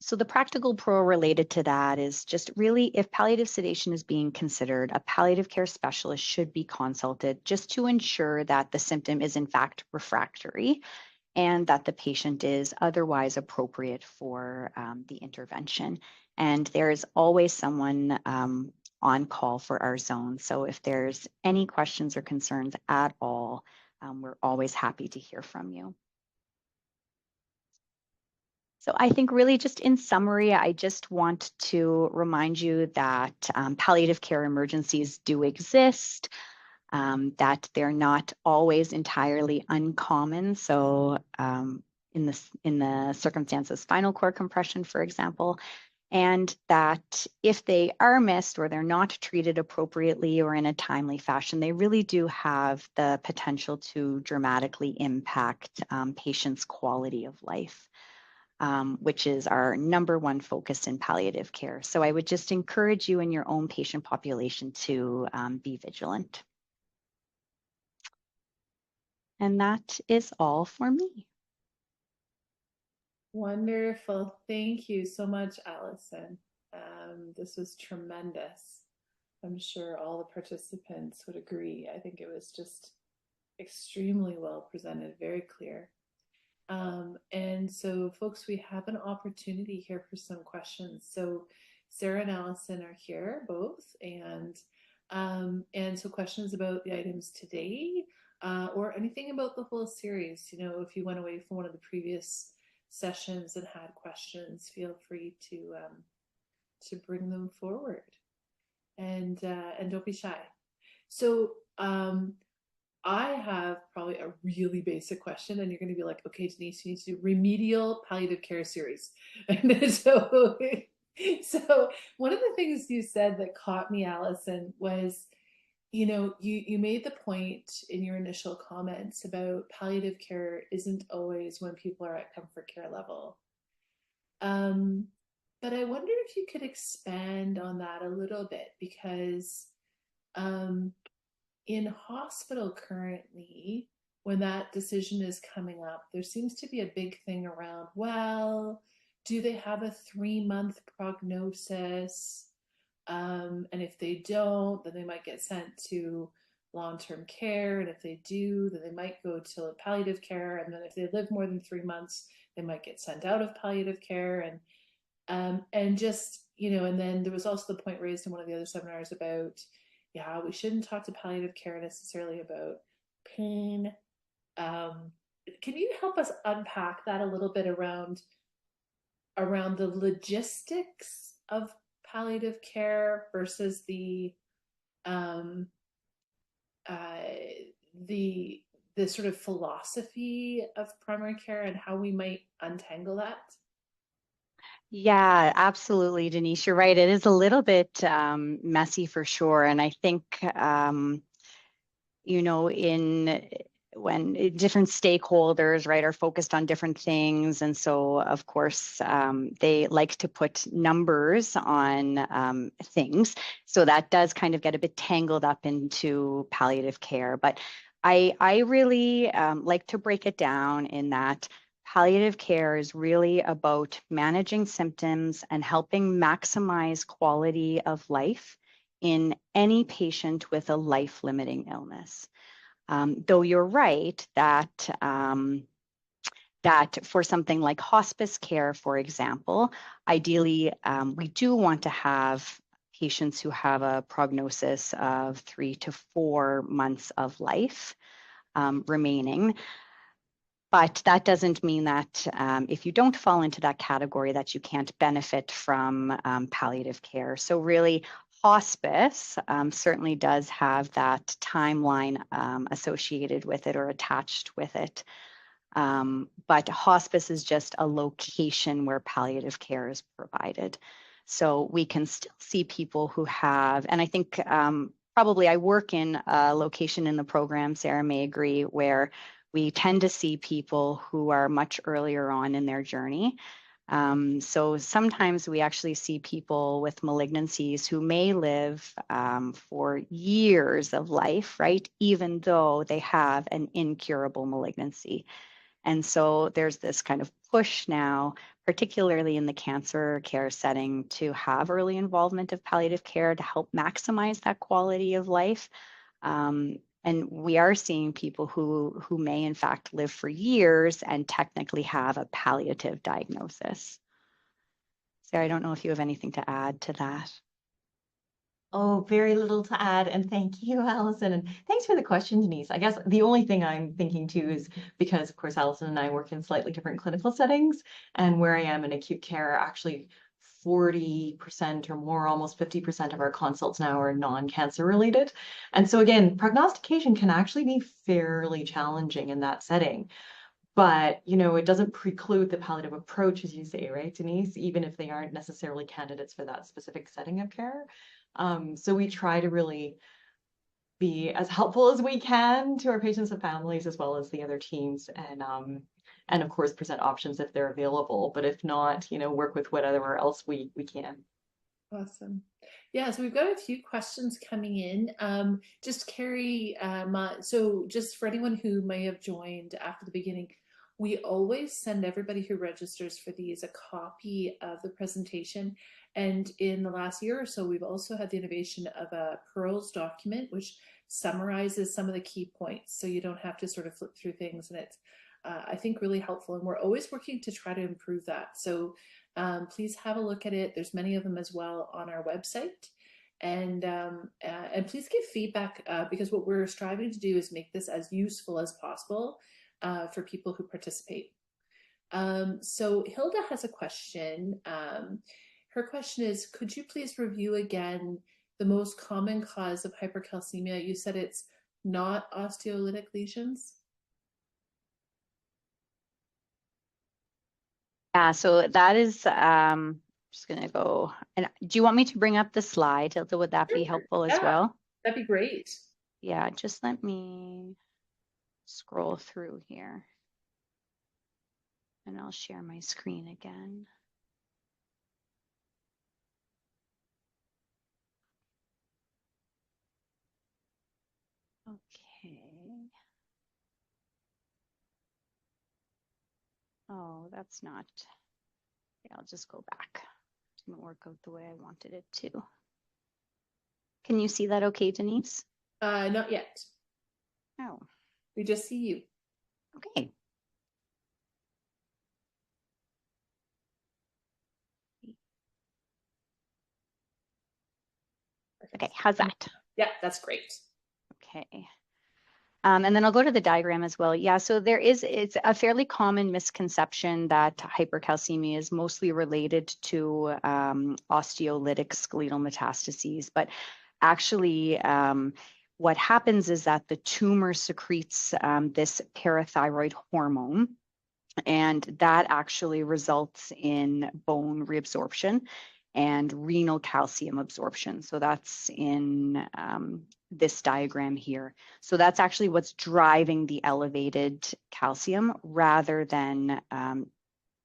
So the practical pro related to that is just really, if palliative sedation is being considered, a palliative care specialist should be consulted just to ensure that the symptom is in fact refractory and that the patient is otherwise appropriate for the intervention. And there is always someone on call for our zone. So if there's any questions or concerns at all, we're always happy to hear from you. So I think really just in summary, I just want to remind you that palliative care emergencies do exist, that they're not always entirely uncommon. So in the circumstance of spinal cord compression, for example, and that if they are missed or they're not treated appropriately or in a timely fashion, they really do have the potential to dramatically impact patients' quality of life. Which is our number one focus in palliative care. So I would just encourage you in your own patient population to be vigilant. And that is all for me. Wonderful. Thank you so much, Allison. This was tremendous. I'm sure all the participants would agree. I think it was just extremely well presented, very clear. And so, folks, we have an opportunity here for some questions. So, Sarah and Allison are here both, and so questions about the items today, or anything about the whole series. You know, if you went away from one of the previous sessions and had questions, feel free to bring them forward, and don't be shy. So, I have probably a really basic question, and you're going to be like, okay, Denise, you need to do remedial palliative care series. And so one of the things you said that caught me, Allison, was, you know, you made the point in your initial comments about palliative care isn't always when people are at comfort care level. Um, but I wonder if you could expand on that a little bit, because um, in hospital currently, when that decision is coming up, there seems to be a big thing around, well, do they have a 3-month prognosis? And if they don't, then they might get sent to long-term care. And if they do, then they might go to palliative care. And then if they live more than 3 months, they might get sent out of palliative care. And just, you know, and then there was also the point raised in one of the other seminars about, yeah, we shouldn't talk to palliative care necessarily about pain. Um, can you help us unpack that a little bit around around the logistics of palliative care versus um, uh, the the sort of philosophy of primary care and how we might untangle that. Yeah, absolutely, Denise. You're right. It is a little bit messy for sure. And I think, in when different stakeholders, right, are focused on different things. And so, of course, they like to put numbers on things. So that does kind of get a bit tangled up into palliative care. But I really like to break it down in that palliative care is really about managing symptoms and helping maximize quality of life in any patient with a life-limiting illness. Though you're right that for something like hospice care, for example, ideally we do want to have patients who have a prognosis of 3 to 4 months of life remaining. But that doesn't mean that if you don't fall into that category, that you can't benefit from palliative care. So really, hospice certainly does have that timeline associated with it or attached with it. But hospice is just a location where palliative care is provided. So we can still see people who have, and I think probably I work in a location in the program, Sarah may agree, where we tend to see people who are much earlier on in their journey. So sometimes we actually see people with malignancies who may live for years of life, right? Even though they have an incurable malignancy. And so there's this kind of push now, particularly in the cancer care setting, to have early involvement of palliative care to help maximize that quality of life. And we are seeing people who may in fact live for years and technically have a palliative diagnosis. Sarah, I don't know if you have anything to add to that. Oh, very little to add. And thank you, Allison. And thanks for the question, Denise. I guess the only thing I'm thinking too is because, of course, Allison and I work in slightly different clinical settings, and where I am in acute care, actually 40% or more, almost 50% of our consults now are non-cancer related. And so again, prognostication can actually be fairly challenging in that setting. But, it doesn't preclude the palliative approach, as you say, right, Denise, even if they aren't necessarily candidates for that specific setting of care. So we try to really be as helpful as we can to our patients and families, as well as the other teams, and of course present options if they're available. But if not, work with whatever else we can. Awesome. Yeah, so we've got a few questions coming in. Just Carrie, so just for anyone who may have joined after the beginning, we always send everybody who registers for these a copy of the presentation. And in the last year or so, we've also had the innovation of a Pearls document, which summarizes some of the key points. So you don't have to sort of flip through things. And it's, I think, really helpful. And we're always working to try to improve that. So please have a look at it. There's many of them as well on our website. And please give feedback because what we're striving to do is make this as useful as possible for people who participate. So Hilda has a question. Her question is, could you please review again the most common cause of hypercalcemia? You said it's not osteolytic lesions. Yeah, so that is just gonna go. And do you want me to bring up the slide, Hilda? Would that be Sure. helpful as Yeah, well? that'd be great. Yeah, just let me scroll through here and I'll share my screen again. Okay. Oh, that's not. Yeah, I'll just go back. Didn't work out the way I wanted it to. Can you see that okay, Denise? Not yet. Oh, We just see you. okay. Okay, how's that? Yeah, that's great. Okay. And then I'll go to the diagram as well. Yeah, so it's a fairly common misconception that hypercalcemia is mostly related to osteolytic skeletal metastases. But actually, what happens is that the tumor secretes this parathyroid hormone, and that actually results in bone reabsorption and renal calcium absorption. So that's in this diagram here. So that's actually what's driving the elevated calcium rather than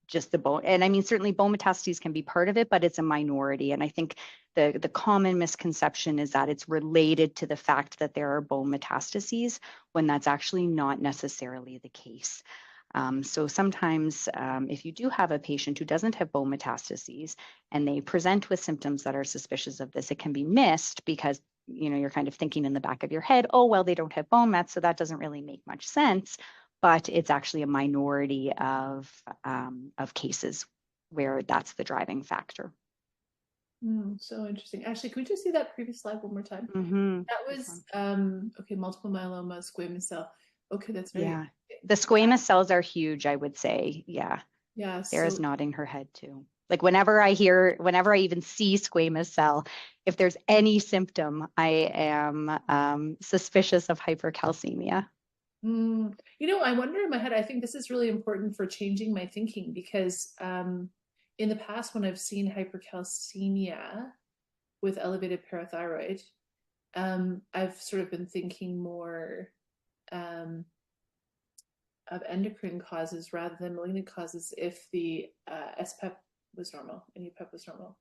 just the bone. And I mean, certainly bone metastases can be part of it, but it's a minority. And I think the common misconception is that it's related to the fact that there are bone metastases when that's actually not necessarily the case. So sometimes if you do have a patient who doesn't have bone metastases and they present with symptoms that are suspicious of this, it can be missed because you're kind of thinking in the back of your head, oh, well, they don't have bone mets, so that doesn't really make much sense. But it's actually a minority of cases where that's the driving factor. So interesting. Actually, can we just see that previous slide one more time? Mm-hmm. That was okay. Multiple myeloma, squamous cell. Okay, that's very. Yeah. The squamous cells are huge, I would say. Yeah. Yeah. Sarah's nodding her head too. Like whenever I even see squamous cell, if there's any symptom, I am suspicious of hypercalcemia. I wonder in my head, I think this is really important for changing my thinking because in the past, when I've seen hypercalcemia with elevated parathyroid, I've sort of been thinking more of endocrine causes rather than malignant causes if the SPEP was normal and UPEP was normal.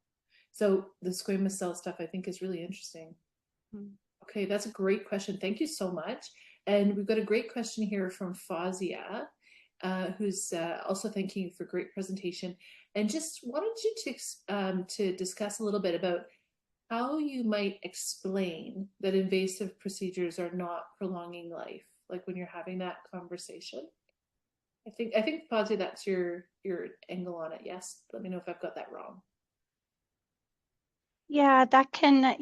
So the squamous cell stuff I think is really interesting. Okay, that's a great question. Thank you so much. And we've got a great question here from Fazia, who's also thanking you for great presentation. And just wanted you to discuss a little bit about how you might explain that invasive procedures are not prolonging life, like when you're having that conversation. I think Fazia, that's your angle on it. Yes, let me know if I've got that wrong. Yeah, that can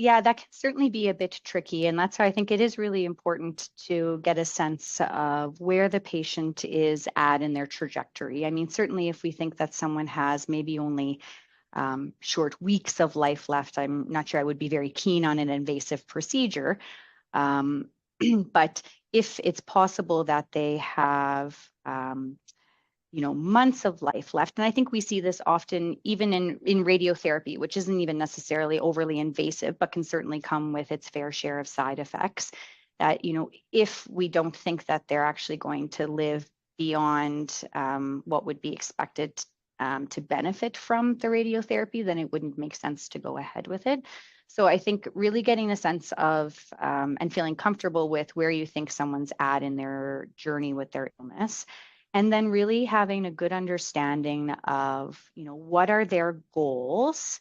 certainly be a bit tricky. And that's why I think it is really important to get a sense of where the patient is at in their trajectory. I mean, certainly if we think that someone has maybe only short weeks of life left, I'm not sure I would be very keen on an invasive procedure. But if it's possible that they have months of life left. And I think we see this often even in radiotherapy, which isn't even necessarily overly invasive, but can certainly come with its fair share of side effects. That, if we don't think that they're actually going to live beyond what would be expected to benefit from the radiotherapy, then it wouldn't make sense to go ahead with it. So I think really getting a sense of and feeling comfortable with where you think someone's at in their journey with their illness. And then really having a good understanding of, what are their goals?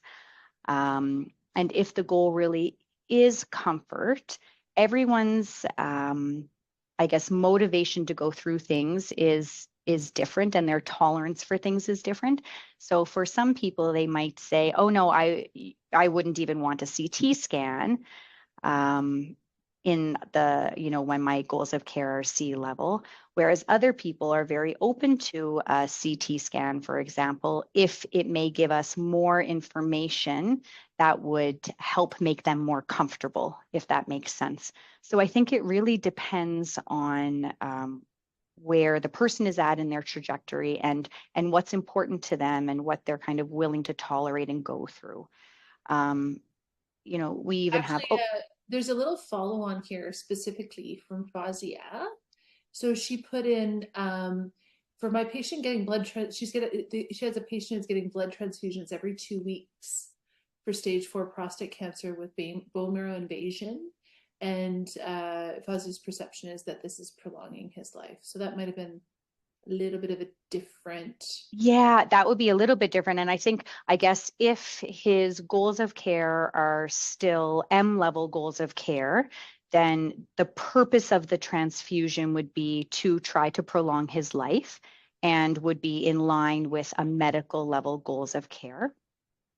And if the goal really is comfort, everyone's, I guess, motivation to go through things is different and their tolerance for things is different. So for some people, they might say, oh, no, I wouldn't even want a CT scan. In the, when my goals of care are C level, whereas other people are very open to a CT scan, for example, if it may give us more information that would help make them more comfortable, if that makes sense. So I think it really depends on where the person is at in their trajectory and what's important to them and what they're kind of willing to tolerate and go through. We even Actually, have there's a little follow on here specifically from Fazia. So she put in for my patient getting blood she has a patient who's getting blood transfusions every 2 weeks for stage 4 prostate cancer with bone marrow invasion. And Fazia's perception is that this is prolonging his life. So that might have been a little bit of a different. Yeah, that would be a little bit different. And I guess if his goals of care are still M level goals of care, then the purpose of the transfusion would be to try to prolong his life and would be in line with a medical level goals of care.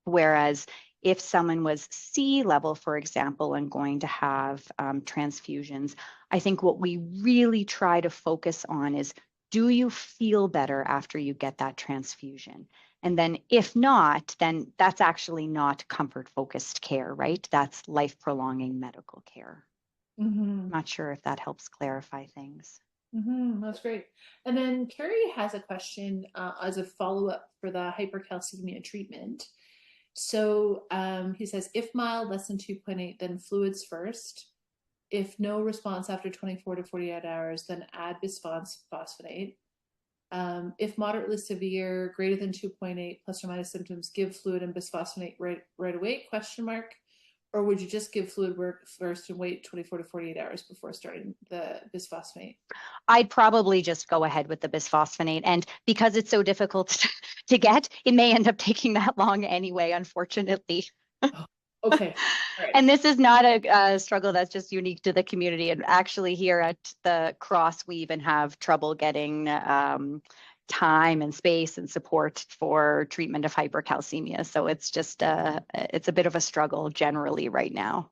Whereas if someone was C level, for example, and going to have transfusions, I think what we really try to focus on is, do you feel better after you get that transfusion? And then if not, then that's actually not comfort-focused care, right? That's life-prolonging medical care. Mm-hmm. Not sure if that helps clarify things. Mm-hmm. That's great. And then Carrie has a question as a follow-up for the hypercalcemia treatment. So he says, if mild, less than 2.8, then fluids first. If no response after 24 to 48 hours, then add bisphosphonate. If moderately severe, greater than 2.8 plus or minus symptoms, give fluid and bisphosphonate right away, question mark. Or would you just give fluid work first and wait 24 to 48 hours before starting the bisphosphonate? I'd probably just go ahead with the bisphosphonate. And because it's so difficult to get, it may end up taking that long anyway, unfortunately. Okay. All right. And this is not a struggle that's just unique to the community. And actually here at the Cross, we even have trouble getting time and space and support for treatment of hypercalcemia. So it's just it's a bit of a struggle generally right now.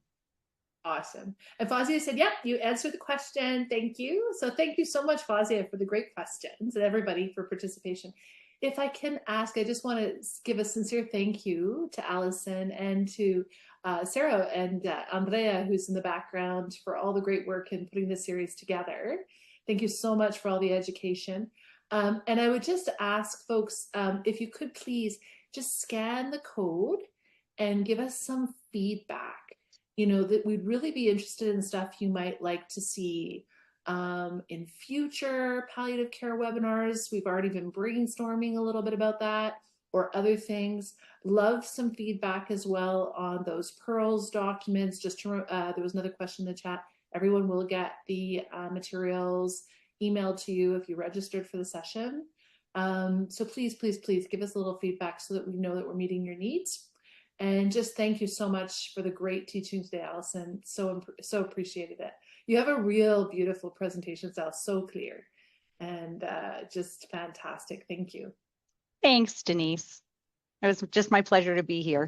Awesome. And Fazia said, yep, you answered the question. Thank you. So thank you so much, Fazia, for the great questions and everybody for participation. If I can ask, I just want to give a sincere thank you to Allison and to Sarah and Andrea, who's in the background, for all the great work in putting this series together. Thank you so much for all the education. And I would just ask folks, if you could please just scan the code and give us some feedback. You know, that we'd really be interested in stuff you might like to see in future palliative care webinars. We've already been brainstorming a little bit about that, or other things. Love some feedback as well on those Pearls documents. Just to, there was another question in the chat. Everyone will get the materials emailed to you if you registered for the session. So please, please, please give us a little feedback so that we know that we're meeting your needs. And just thank you so much for the great teaching today, Allison. So appreciated it. You have a real beautiful presentation style, so clear and just fantastic. Thank you. Thanks, Denise. It was just my pleasure to be here.